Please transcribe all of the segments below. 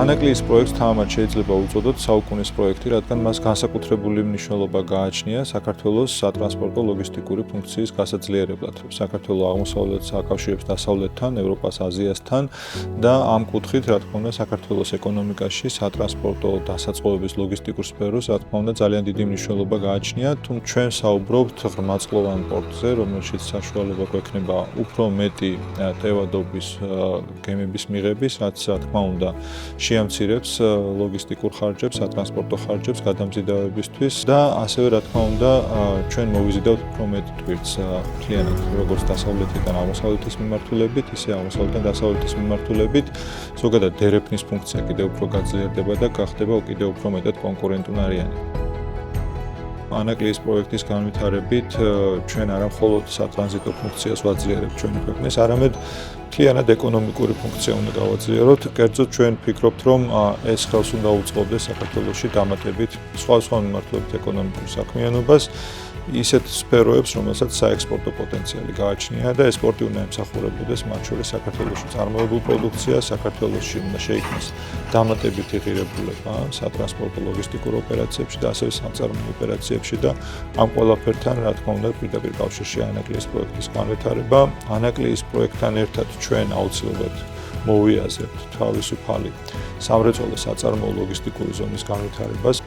ანაკლის პროექტს თამამად შეიძლება უწოდოთ საუკუნის პროექტი, რადგან მას განსაკუთრებული მნიშვნელობა გააჩნია საქართველოს სატრანსპორტო ლოგისტიკური ფუნქციის გასაძლიერებლად. საქართველო აღმოსავლეთს აკავშირებს დასავლეთთან, ევროპას, აზიასთან და ამ კუთხით, რა თქმა უნდა, საქართველოს ეკონომიკაში სატრანსპორტო დასაწყობების ლოგისტიკურ სფეროს, რა თქმა უნდა, ძალიან დიდი მნიშვნელობა გააჩნია, თუმცა ჩვენ საუბრობთ ღრმაწყლოვან პორტზე, რომელშიც საშუალება გვექნება უფრო მეტი ტევადობის გემების მიღების, რაც რა თქმა უნდა შეამცირებს ლოგისტიკურ ხარჯებს, სატრანსპორტო ხარჯებს გადამზიდავებისთვის და ასევე რა თქმა უნდა ჩვენ მოვიზიდავთ უფრო მეტ ტვირთს მთლიანად როგორც დასავლეთიდან აღმოსავლეთის მიმართულებით, ისე აღმოსავლეთიდან დასავლეთის მიმართულებით. ზოგადად დერეფნის ფუნქცია კიდევ უფრო გაძლიერდება და გახდება კიდევ უფრო მეტად კონკურენტუნარიანი. ანაკლის პროექტის განვითარებით ჩვენ არა მხოლოდ სატრანზიტო ფუნქციას ვაძლიერებთ ჩვენი ქვეყნის, არამედ მთლიანად ეკონომიკური ფუნქცია უნდა გავაძლიეროთ. კერძოდ ჩვენ ვფიქრობთ, რომ ეს ხელს უნდა უწყობდეს საქართველოში დამატებით სხვადასხვა მიმართულებით ეკონომიკურ საქმიანობას, ისეთ სფეროებს, რომელსაც საექსპორტო პოტენციალი გააჩნია და ესპორტი უნდა ემსახურებოდეს, მათ შორის საქართველოში წარმოებულ პროდუქციას, საქართველოში უნდა შეიქმნას დამატებითი ღირებულება სატრანსპორტო ლოგისტიკურ ოპერაციებში და ასევე სამწარმოო ოპერაციებში და ამ ყველაფერთან, რა თქმა უნდა, პირდაპირ კავშირში ანაკლის პროექტის განვითარება. ანაკლის პროექტთან ერთად ჩვენ აუცილებლად მოვიაზრებთ თავისუფალი სამრეწველო საწარმოო ლოგისტიკური ზონის განვითარებას.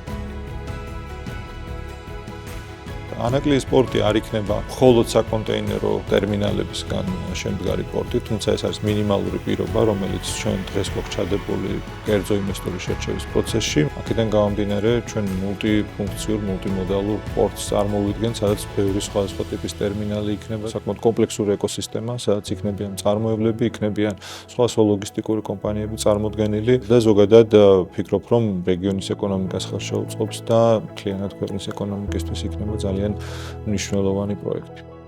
ანაკლის პორტი არ იქნება მხოლოდ საკონტეინერო ტერმინალებისგან შემდგარი პორტი, თუმცა ეს არის მინიმალური პირობა, რომელიც ჩვენ დღეს გვაქვს ჩადებული კერძო ინვესტორის შერჩევის პროცესში. აქედან გამომდინარე, ჩვენ მულტიფუნქციურ, მულტიმოდალურ პორტს წარმოვიდგენთ, სადაც ბევრი სხვადასხვა ტიპის ტერმინალი იქნება, საკმაოდ კომპლექსური ეკოსისტემა, სადაც იქნებიან მწარმოებლები, იქნებიან სხვადასხვა ლოგისტიკური კომპანიები წარმოდგენილი და ზოგადად ვფიქრობ, რომ რეგიონის ეკონომიკას ხელს შეუწყობს და მთლიანად ქვეყნის ეკონომიკისთვის იქნება ძალიან მნიშვნელოვანი პროექტი.